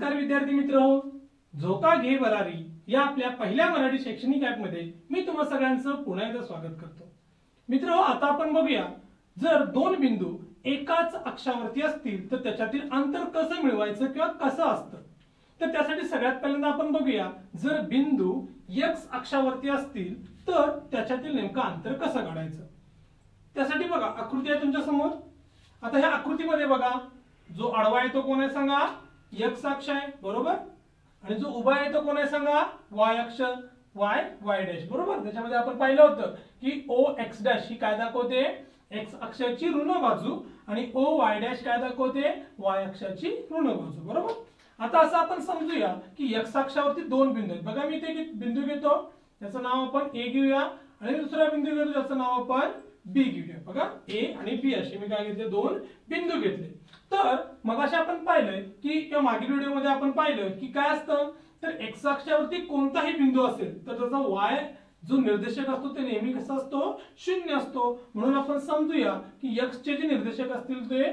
नमस्कार विद्यार्थी मित्रहो, झोका घे भरारी या आपल्या पहिल्या मराठी शैक्षणिक ऍप मध्ये मी तुम्हा सगळ्यांचं पुन्हा एकदा स्वागत करतो. मित्रहो, आता आपण बघूया जर दोन बिंदू एकाच अक्षावरती असतील तर त्याच्यातील अंतर कसं मिळवायचं किंवा कसं असतं. तर त्यासाठी सगळ्यात पहिल्यांदा आपण बघूया जर बिंदू x अक्षावरती असतील तर त्याच्यातील नेमकं अंतर कसं काढायचं. त्यासाठी बघा आकृती आहे तुमच्या समोर. आता ह्या आकृतीमध्ये बघा जो आडवा आहे तो कोण आहे सांगा, x अक्ष आहे बरोबर, आणि जो उभा आहे तो कोण आहे सांगा, y अक्ष, y डॅश बरोबर. त्याच्यामध्ये आपण पाहिलं होतं की OX डॅश ही काय दाखवते, x अक्षाची ऋण बाजू, आणि OY डॅश काय दाखवते, y अक्षाची ऋण बाजू बरोबर. आता असं आपण समजूया की x अक्षावरती दोन बिंदू आहेत. बघा मी इथे बिंदू घेतो, त्याचं नाव आपण A घेऊया, आणि दुसरा बिंदू घेतो त्याचं नाव आपण B घेऊया. बघा A आणि B असे मी काय घेतले, दोन बिंदू घेतले. तर मगाशी आपण पाहिलंय की किंवा मागील व्हिडिओमध्ये आपण पाहिलं की काय असतं, तर x अक्षावरती कोणताही बिंदू असेल तर त्याचा y जो निर्देशक असतो ते नेहमी कसा असतो, शून्य असतो. म्हणून आपण समजूया की x चे जे निर्देशक असतील ते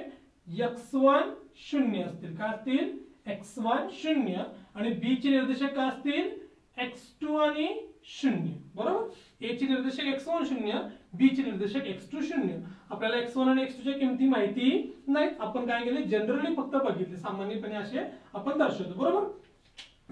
x1 शून्य असतील. काय असतील, x1 शून्य, आणि b चे निर्देशक काय असतील, x2 आणि शून्य बरोबर. a चे निर्देशक x1 शून्य, b चे निर्देशक x2 शून्य. आपल्याला x1 आणि x2 च्या किमती माहिती नाहीत, आपण काय केले जनरली फक्त बघितले, सामान्यपणे असे आपण दर्शवतो बरोबर.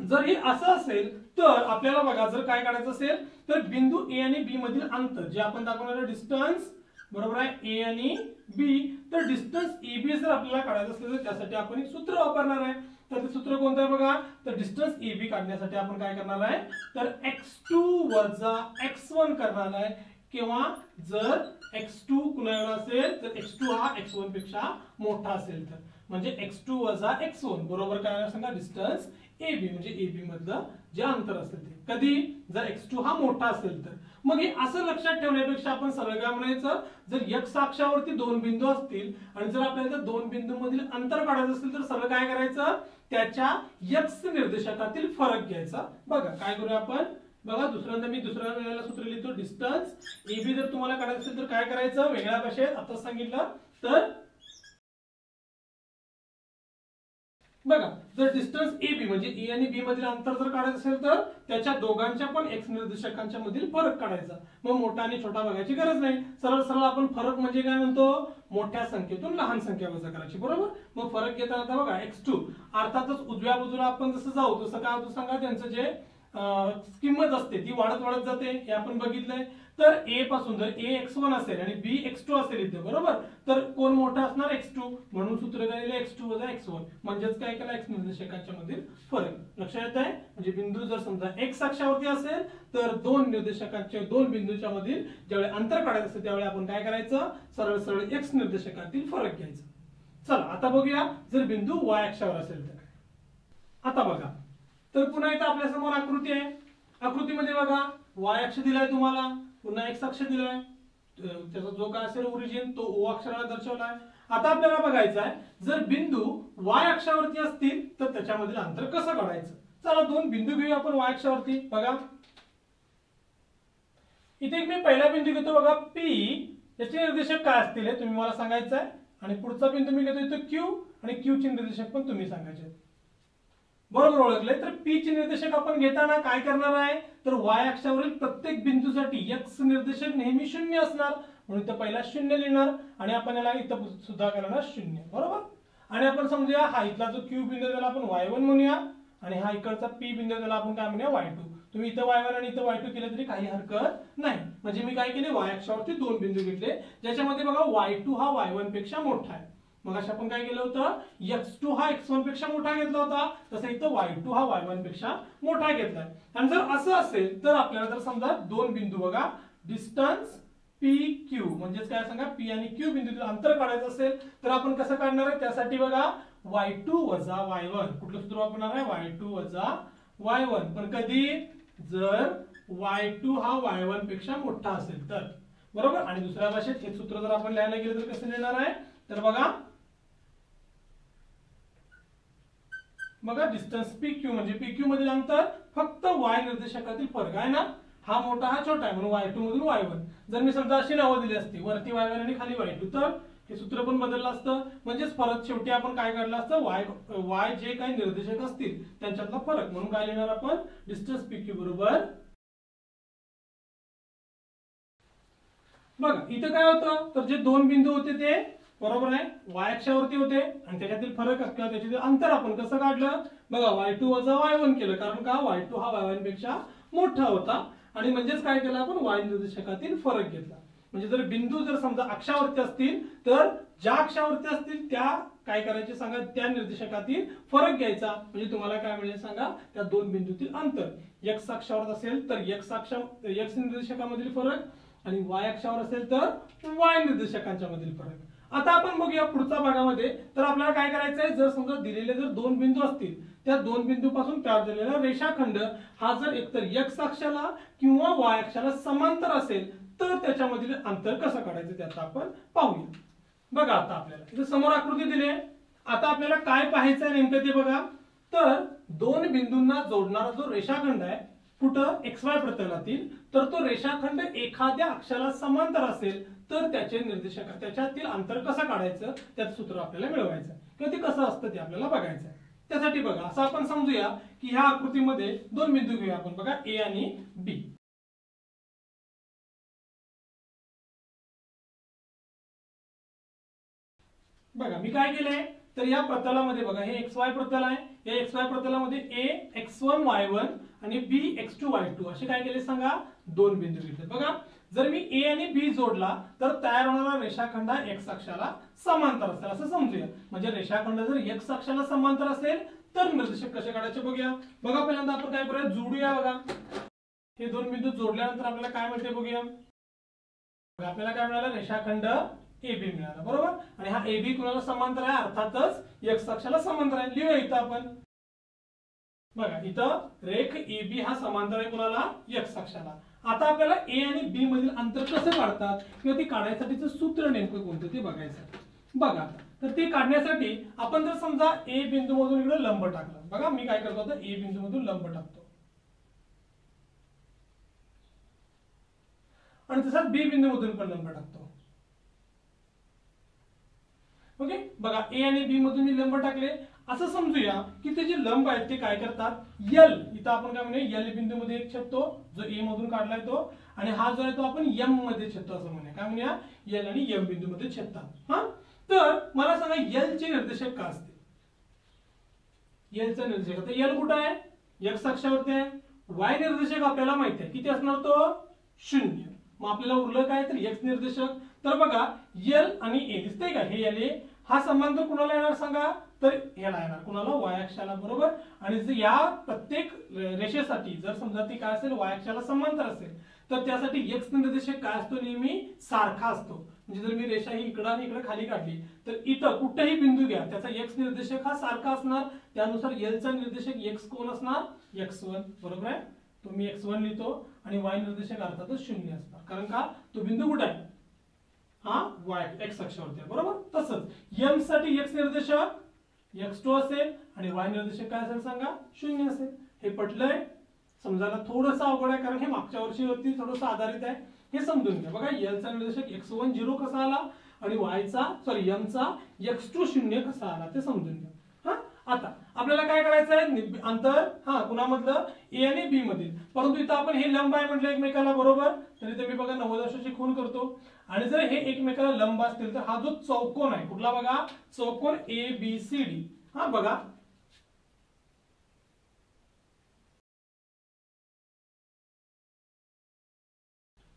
जर हे असं असेल तर आपल्याला बघा जर काय काढायचं असेल तर बिंदू A आणि B मधील अंतर जे आपण दाखवणार डिस्टन्स बरोबर आहे A आणि B, तर डिस्टन्स AB जर आपल्याला काढायचं असेल तर त्यासाठी आपण एक सूत्र वापरणार आहे. तर ते सूत्र कोणतं आहे बघा, तर डिस्टन्स AB काढण्यासाठी आपण काय करणार आहे, तर x2 वजा x1 करणार आहे. किंवा जर x2 कुणाला असेल तर x2 हा x1 पेक्षा मोठा असेल तर म्हणजे x2 वजा x1 बरोबर काय सांगा, डिस्टन्स AB म्हणजे AB मधलं जे अंतर असेल ते. कधी जर x2 हा मोठा असेल तर. मग हे असं लक्षात ठेवण्यापेक्षा आपण सरळ काय म्हणायचं, जर x अक्षावरती दोन बिंदू असतील आणि जर आपल्याला त्या दोन बिंदू मधील अंतर काढायचं असेल तर सरळ काय करायचं, त्याच्या x निर्देशकातील फरक घ्यायचा. बघा काय करूया आपण, बघा दुसऱ्यांदा मी दुसऱ्या वेळेला सूत्र लिहितो. डिस्टन्स AB जर तुम्हाला काढायचं असेल तर काय करायचं, वेगळ्या भाषेत आता सांगितलं तर बघा जर डिस्टन्स AB म्हणजे A आणि B मधील अंतर जर काढायचं असेल तर त्याच्या दोघांच्या पण x निर्देशकांच्या मधील फरक काढायचा. मग मोठा आणि छोटा बघायची गरज नाही, सरळ सरळ आपण फरक म्हणजे काय म्हणतो, मोठ्या संख्येतून लहान संख्या वजा करायची बरोबर. मग फरक घेताना आता बघा x2 अर्थातच उजव्या बाजूला आपण जसं जाऊ तसं काय होतं सांगा, त्यांचं जे किंमत असते ती वाढत वाढत जाते हे आपण बघितलंय. तर A पासून जर A x1 असेल आणि B x2 असेल इथे बरोबर, तर कोण मोठा असणार, x2. म्हणून सूत्र काय दिले, x2 वजा x1 म्हणजेच काय केलं, x निर्देशकांच्या मधील फरक लक्षात येत आहे. म्हणजे बिंदू जर समजा x अक्षावरती असेल तर दोन निर्देशकांच्या दोन बिंदूच्या मधील ज्यावेळी अंतर काढायचं असेल त्यावेळी आपण काय करायचं, सरळ सरळ x निर्देशकातील फरक घ्यायचा. चला आता बघूया जर बिंदू y अक्षावर असेल तर. आता बघा तर पुन्हा इथं आपल्या समोर आकृती आहे. आकृतीमध्ये बघा y अक्ष दिलाय तुम्हाला, पुन्हा x अक्ष दिलाय, त्याचा जो काय असेल ओरिजिन तो O अक्षराला दर्शवलाय. आता आपल्याला बघायचं आहे जर बिंदू y अक्षावरती असतील तर त्याच्यामधील अंतर कसं काढायचं. चला दोन बिंदू घेऊया आपण y अक्षावरती. बघा इथे मी पहिला बिंदू घेतो बघा P, याचे निर्देशक काय असतील हे तुम्ही मला सांगायचं आहे, आणि पुढचा बिंदू मी घेतो इथे Q, आणि Q चे निर्देशक पण तुम्ही सांगायचे. बरोबर ओळखले. तर P चे निर्देशक आपण घेताना काय करणार आहे, तर y अक्षावरील प्रत्येक बिंदूसाठी x निर्देशक नेहमी शून्य असणार, म्हणून इथं पहिला शून्य लिहिणार आणि आपण याला इथं सुद्धा करणार शून्य बरोबर. आणि आपण समजूया हा इथला जो Q बिंदू त्याला आपण y1 म्हणूया, आणि हा इकडचा P बिंदू त्याला आपण काय म्हणूया, y2. तुम्ही इथं y1 आणि इथं y2 केलं तरी काही हरकत नाही. म्हणजे मी काय केले, y अक्षावरती दोन बिंदू घेतले ज्याच्यामध्ये बघा y2 हा y1 पेक्षा मोठा आहे. मग अशा आपण काय केलं होतं, x2 हा x1 पेक्षा मोठा घेतला होता, तसं इथं y2 हा y1 पेक्षा मोठा घेतलाय. आणि जर असं असेल तर आपल्याला जर समजा दोन बिंदू बघा डिस्टन्स PQ म्हणजेच काय सांगा, P आणि Q बिंदूतील अंतर काढायचं असेल तर आपण कसं काढणार आहे, त्यासाठी बघा y2 वजा y1 कुठलं सूत्र वापरणार आहे, y2 वजा y1. पण कधी जर y2 हा y1 पेक्षा मोठा असेल तर बरोबर. आणि दुसऱ्या भाषेत हे सूत्र जर आपण लिहायला गेलं तर कसं लिहिणार आहे, तर बघा डिस्टन्स PQ म्हणजे PQ मधील अंतर फक्त y निर्देशकातील फरक आहे ना, हा मोठा हा छोटा आहे म्हणून y2 मधून y1. जर मी समजा अशी नावं दिली असती वरती y1 आणि खाली y2 तर हे सूत्र पण बदललं असतं, म्हणजेच परत शेवटी आपण काय काढलं असतं, वाय जे काही निर्देशक असतील त्यांच्यातला फरक, म्हणून काय लिहिणार आपण, डिस्टन्स PQ बरोबर. बघा इथं काय होतं, तर जे दोन बिंदू होते ते बरोबर आहे y अक्षावरती होते आणि त्याच्यातील फरक किंवा त्याच्यातील अंतर आपण कसं काढलं, बघा y2 वजा y1 केलं, कारण का y2 हा y1 पेक्षा मोठा होता आणि म्हणजेच काय केलं आपण, y निर्देशकातील फरक घेतला. म्हणजे जर बिंदू जर समजा अक्षावरती असतील तर ज्या अक्षावरती असतील त्या काय करायचे सांगा, त्या निर्देशकातील फरक घ्यायचा. म्हणजे तुम्हाला काय मिळेल सांगा, त्या दोन बिंदूतील अंतर. x अक्षावर असेल तर x निर्देशकामधील फरक आणि y अक्षावर असेल तर y निर्देशकांच्या मधील फरक. आता आपण बघूया पुढच्या भागामध्ये, तर आपल्याला काय करायचंय, जर समजा दिलेले जर दोन बिंदू असतील त्या दोन बिंदूपासून तयार झालेला रेषाखंड हा जर एकतर x अक्षाला किंवा y अक्षाला समांतर असेल तर त्याच्यामधील अंतर कसं काढायचं त्याचं आपण पाहूया. बघा आता आपल्याला इथे समोर आकृती दिली आहे. आता आपल्याला काय पाहायचंय नेमकं ते बघा. तर दोन बिंदूंना जोडणारा जो रेषाखंड आहे कुठं, XY प्रतलातील, तर तो रेषाखंड एखाद्या अक्षाला समांतर असेल तर त्याचे निर्देशक त्याच्यातील अंतर कसं काढायचं त्याचं सूत्र आपल्याला मिळवायचं किंवा ते कसं असतं ते आपल्याला बघायचं आहे. त्यासाठी बघा असं आपण समजूया की ह्या आकृतीमध्ये दोन बिंदू घेऊया आपण, बघा A आणि B. बघा मी काय केलंय, तर या प्रतलामध्ये बघा हे XY प्रतल आहे, या XY प्रतलामध्ये A x1 y1 आणि B x2 y2 असे काय केले सांगा, दोन बिंदू घेतले. बघा जर मी A आणि B जोडला तर तयार होणारा रेषाखंड x अक्षाला समांतर असेल असं समजूया. म्हणजे रेषाखंड जर x अक्षाला समांतर असेल तर निर्देशक कसे काढायचे बघूया. बघा पहिल्यांदा आपण काय करूया, जोडूया. बघा हे दोन बिंदू जोडल्यानंतर आपल्याला काय मिळते बघूया. आपल्याला काय मिळालं, रेषाखंड AB मिळाला बरोबर. आणि हा AB कुणाला समांतर आहे, अर्थातच x अक्षाला समांतर आहे. लिहूया इथं आपण. बघा इथं रेख AB हा समांतर आहे कुणाला, x अक्षाला. आता आपल्याला A आणि B मधील अंतर कसं काढतात किंवा ते काढण्यासाठीचं सूत्र नेमकं कोणतं ते बघायचं. बघा तर ते काढण्यासाठी आपण जर समजा A बिंदू मधून इकडे लंब टाकला, बघा मी काय करतो आता A बिंदू मधून लंब टाकतो आणि तसंच B बिंदू मधून पण लंब टाकतो. ओके बघा A आणि B मधून मी लंब टाकले. असं समजूया की ते जे लंब आहेत ते काय करतात, L इथं आपण काय म्हणूया L बिंदू मध्ये एक छेदतो जो A मधून काढलाय तो, आणि हा जो आहे तो आपण M मध्ये छेदतो असं म्हणूया. काय म्हणूया, L आणि M बिंदू मध्ये छेदतात. हा तर मला सांगा L चे निर्देशक काय असते, L चा निर्देशक आता L कुठं आहे, x अक्षावरती आहे. y निर्देशक आपल्याला माहिती आहे किती असणार तो 0. मग आपल्याला उरलं काय तर x निर्देशक. तर बघा L आणि A दिसतंय का, हे L हा समांतर कुणाला येणार सांगा, तर याला येणार कुणाला, y अक्षाला बरोबर. आणि जर या प्रत्येक रेषेसाठी जर समजा ती काय असेल y अक्षाला समांतर असेल तर त्यासाठी x निर्देशक काय असतो, नेहमी सारखा असतो. म्हणजे जर मी रेषा ही इकडं आणि इकडे खाली काढली तर इथं कुठेही बिंदू घ्या त्याचा x निर्देशक हा सारखा असणार. त्यानुसार L चा निर्देशक x कोण असणार, x1 बरोबर आहे. तो मी x1 लिहितो आणि y निर्देशक अर्थातच 0 असणार, कारण का तो बिंदू कुठे आहे, हा y x अक्षावरती आहे बरोबर. तसंच M साठी x निर्देशक x2 असेल आणि y निर्देशक काय असेल सांगा, 0 असेल. हे पटलंय, समजायला थोडंसं अवघड आहे कारण हे मागच्या वर्षीवरती थोडंसं आधारित आहे, हे समजून घ्या. बघा L चा निर्देशक x1 0 कसा आला आणि M चा x2 0 कसा आला ते समजून घ्या. हा आता आपल्याला काय करायचं आहे, अंतर हा कुणामधलं, A आणि B मधील. परंतु इथं आपण हे लंब आहे म्हटलं एकमेकाला बरोबर, तर इथे मी बघा 90 अंशाची खूण करतो. आणि जर हे एकमेकाला लंब असतील तर हा जो चौकोन आहे कुठला, बघा चौकोन ABCD. हा बघा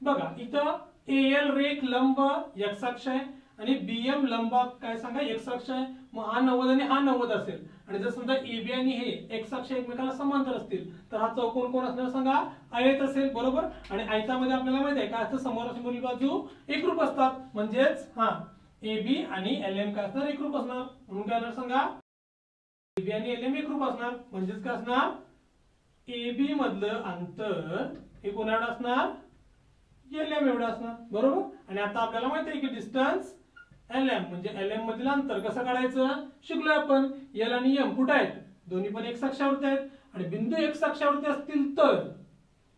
बघा इथं AL रेख लंब x अक्ष आहे आणि BM लंब काय सांगा x अक्ष आहे. मग हा 90 आणि हा 90 असेल आणि जर समजा AB आणि हे x अक्ष एकमेकाला समांतर असतील तर हा चौकोन कोण असणार सांगा, आयत असेल बरोबर. आणि आयतामध्ये आपल्याला माहिती आहे काय असतं, समोरासमोरील बाजू एकरूप असतात. म्हणजेच हा AB आणि LM काय असणार, एकरूप असणार. म्हणून काय असणार सांगा, AB आणि LM एकरूप असणार. म्हणजेच काय असणार, AB मधलं अंतर हे कोणाला असणार, LM एवढं असणार बरोबर. आणि आता आपल्याला माहिती आहे की डिस्टन्स LM म्हणजे LM मधील अंतर कसं काढायचं शिकलोय आपण. L आणि M कुठे आहेत, दोन्ही पण x अक्षावरती आहेत आणि बिंदू x अक्षावरती असतील तर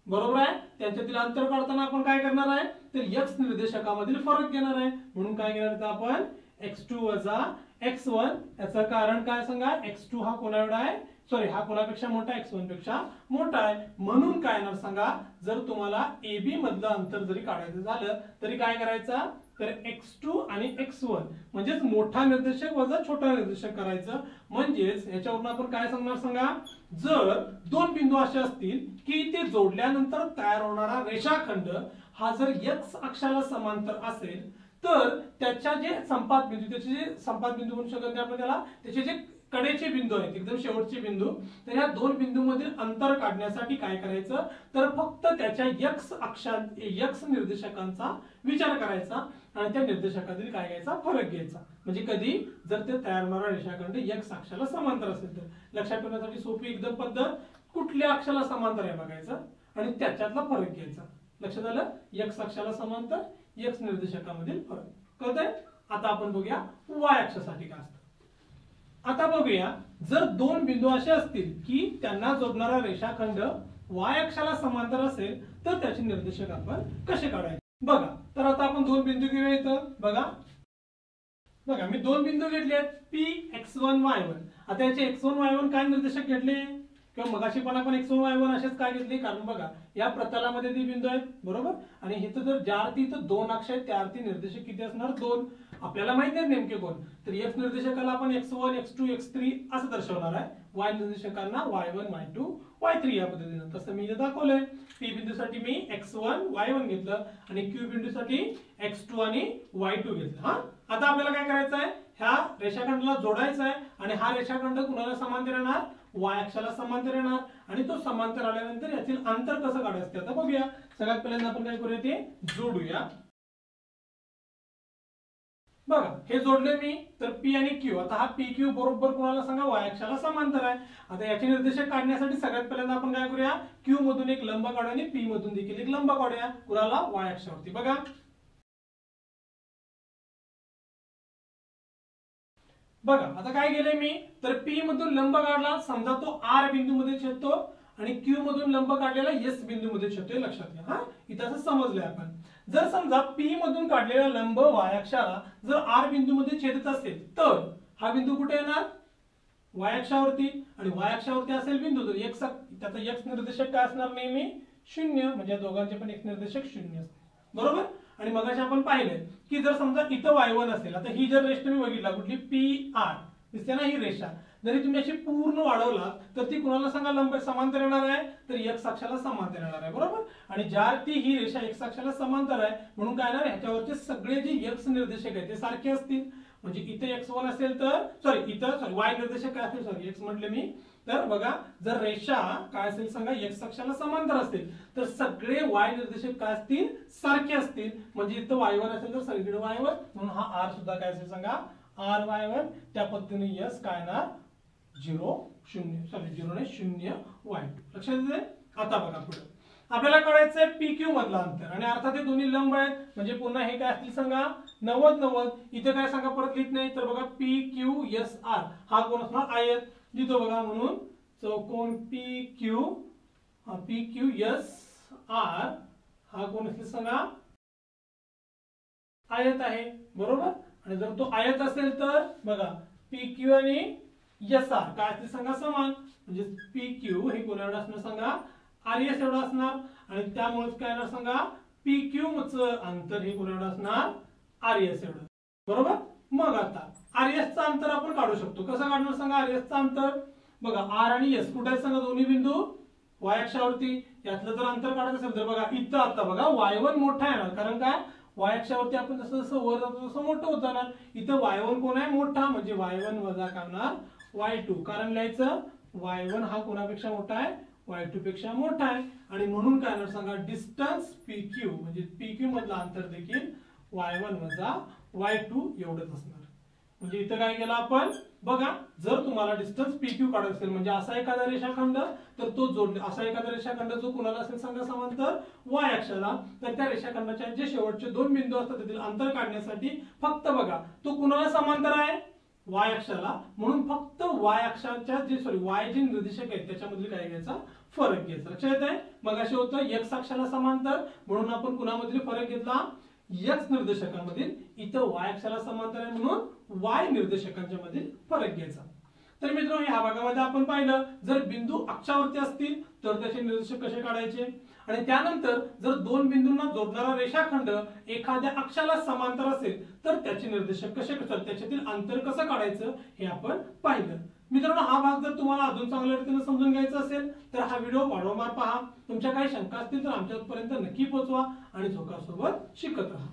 बरोबर आहे. त्यांच्यातील अंतर काढताना आपण काय करणार आहे तर x निर्देशकामधील फरक घेणार आहे. म्हणून काय घेणार आहे आपण x2 वजा x1. याचं कारण काय सांगा, x2 हा कोणा एवढा आहे, सॉरी हा कोणापेक्षा मोठा आहे, x1 पेक्षा मोठा आहे. म्हणून काय येणार सांगा, जर तुम्हाला AB मधलं अंतर जरी काढायचं झालं तरी काय करायचं तर x2 आणि x1 म्हणजेच मोठा निर्देशक वजा छोटा निर्देशक करायचं. म्हणजेच याच्यावरून आपण काय सांगणार सांगा, जर दोन बिंदू असे असतील की ते जोडल्यानंतर तयार होणारा रेषाखंड हा जर x अक्षाला समांतर असेल तर त्याच्या जे संपात बिंदू, त्याचे जे संपात बिंदू म्हणू शकत नाही आपण त्याला, त्याचे जे कडेचे बिंदू आहेत एकदम शेवटचे बिंदू, तर या दोन बिंदूमधील अंतर काढण्यासाठी काय करायचं तर फक्त त्याच्या x निर्देशकांचा विचार करायचा आणि त्या निर्देशकातील काय घ्यायचा फरक घ्यायचा. म्हणजे कधी जर ते तयार होणारा रेषाखंड x अक्षाला समांतर असेल तर लक्षात ठेवण्यासाठी सोपी एकदम पद्धत, कुठल्या अक्षाला समांतर आहे बघायचं आणि त्याच्यातला फरक घ्यायचा. लक्षात आलं, x अक्षाला समांतर x निर्देशकामधील फरक कळतंय. आता आपण बघूया y अक्षासाठी काय असतं. आता बघूया जर दोन बिंदू असे असतील की त्यांना जोडणारा रेषाखंड y अक्षाला समांतर असेल तर त्याचे निर्देशक आपण कसे काढायचे बघा. तर आता आपण दोन बिंदू घेऊया इथं बघा. बघा मी दोन बिंदू घेतले आहेत P x1 y1. आता याचे x1 y1 काय निर्देशक घेतले किंवा मगाशी पण आपण x1 y1 असेच काय घेतले, कारण बघा या प्रतलामध्ये ती बिंदू आहेत बरोबर, आणि इथं जर ज्या अर्थी इथं दोन अक्ष आहेत त्या अर्थी निर्देशक किती असणार दोन. आपल्याला माहित नाही नेमके कोण, तर x निर्देशकाला आपण x1 x2 x3 असं दर्शवणार आहे, y निर्देशकांना y1 y2 y3 या पद्धतीने. तसं मी इथे दाखवलंय. P बिंदूसाठी मी x1 y1 घेतलं आणि Q बिंदूसाठी x2 आणि y2 घेतलं. हा आता आपल्याला काय करायचं आहे, ह्या रेषाखंडाला जोडायचं आहे आणि हा रेषाखंड कुणाला समांतर येणार y अक्षाला समांतर येणार आणि तो समांतर आल्यानंतर यातील अंतर कसं काढायचं आता बघूया. सगळ्यात पहिल्यांदा आपण काय करूया ते जोडूया. बघा हे जोडले मी तर P आणि Q. आता हा PQ बरोबर कोणाला सांगा y अक्षाला समांतर आहे. आता याचे निर्देशक काढण्यासाठी सगळ्यात पहिल्यांदा आपण काय करूया, Q मधून एक लंब काढूया आणि P मधून देखील एक लंब काढूया कुणाला y अक्षावरती. बघा बघा आता काय केलंय मी तर P मधून लंब काढला, समजा तो R बिंदू मध्ये छेदतो आणि Q मधून लंब काढलेला S बिंदू मध्ये छेदतोय. लक्षात घ्या. हा इथं असं समजलंय आपण. जर समजा P मधून काढलेला लंब y अक्षाला जर R बिंदू मध्ये छेदत असेल तर हा बिंदू कुठे येणार y अक्षावरती, आणि y अक्षावरती असेल बिंदू तर x त्याचा x निर्देशक काय असणार नेहमी 0, म्हणजे दोघांचे पण x निर्देशक 0 असते बरोबर. आणि मगाशी आपण पाहिलंय की जर समजा इथं y1 असेल, आता ही जर रेष तुम्ही बघितला कुठली PR दिसते ना ही रेषा, जरी तुम्ही अशी पूर्ण वाढवला तर ती कुणाला सांगा लंब समांतर येणार आहे तर x अक्षाला समांतर येणार आहे बरोबर. आणि ज्या अर्थी ही रेषा x अक्षाला समांतर आहे म्हणून काय येणार ह्याच्यावरचे सगळे जे x निर्देशक आहेत ते सारखे असतील. म्हणजे इथे x1 असेल तर इथं y निर्देशक काय असेल x म्हटले मी, तर बघा जर रेषा काय असेल सांगा x अक्षाला समांतर असेल तर सगळे y निर्देशक काय असतील सारखे असतील. म्हणजे इथं y1 असेल तर सगळीकडे y1, म्हणून हा r सुद्धा काय असेल सांगा r y1. त्या पद्धतीने s काय येणार 0 नाही 0 y2. लक्षात येते. आता बघा पुढे आपल्याला काढायचंय PQ मधला अंतर आणि अर्थात हे दोन्ही लंब आहेत म्हणजे पुन्हा हे काय असतील सांगा 90 90. इथे काय सांगा परत लिहित नाही तर बघा PQSR हा कोण असणार आयत लिहितो बघा. म्हणून चौकोन PQSR हा कोण असेल सांगा आयत आहे बरोबर. आणि जर तो आयत असेल तर बघा PQ आणि SR काय असतील सांगा समान, म्हणजे PQ हे कोण एवढं असणार सांगा RS एवढं असणार आणि त्यामुळेच काय येणार सांगा PQ चं अंतर हे कोण एवढं असणार RS एवढं बरोबर. मग आता RS चं अंतर आपण काढू शकतो. कसं काढणार सांगा RS चं अंतर. बघा R आणि S कुठे आहेत सांगा दोन्ही बिंदू y अक्षावरती. यातलं जर अंतर काढायचं असेल तर बघा इथं आता बघा y1 मोठा येणार, कारण काय y अक्षावरती आपण जसं जसं वर जातो तसं मोठं होत जाणार. इथं y1 कोण आहे मोठा, म्हणजे y1 वजा करणार y2. कारण लिहायचं y1 हा कोणापेक्षा मोठा आहे y2 पेक्षा मोठा आहे. आणि म्हणून काय येणार सांगा डिस्टन्स PQ म्हणजे PQ मधला अंतर देखील y1 वजा y2 एवढंच असणार. म्हणजे इथं काय केलं आपण बघा जर तुम्हाला डिस्टन्स PQ काढायचं असेल म्हणजे असा एखादा रेषाखंड तर तो जोडला असा एखादा रेषाखंड जो कुणाला असेल सांगा समांतर y अक्षाला, तर त्या रेषाखंडाच्या जे शेवटचे दोन बिंदू असतात त्यातील अंतर काढण्यासाठी फक्त बघा तो कुणाला समांतर आहे y अक्षाला, म्हणून फक्त y अक्षाच्या जे y जे निर्देशक आहेत त्याच्यामधील काय घ्यायचा फरक घ्यायचा. लक्षात येत आहे? मग असे होतं x अक्षाला समांतर म्हणून आपण कुणामधील फरक घेतला, x निर्देशकांमधील. इथं y अक्षाला समांतर आहे म्हणून y निर्देशकांच्या मधील फरक घ्यायचा. तर मित्रांनो ह्या भागामध्ये आपण पाहिलं जर बिंदू अक्षावरती असतील तर त्याचे निर्देशक कसे काढायचे, आणि त्यानंतर जर दोन बिंदूंना जोडणारा रेषाखंड एखाद्या अक्षाला समांतर असेल तर त्याचे निर्देशक कसे असतात, त्याच्यातील अंतर कसं काढायचं हे आपण पाहिलं. मित्रांनो हा भाग जर तुम्हाला अजून चांगल्या रीतीने समजून घ्यायचा असेल तर हा व्हिडिओ वारंवार पहा. तुमच्या काही शंका असतील तर आमच्यापर्यंत नक्की पोहोचवा आणि झोकासोबत शिकत राहा.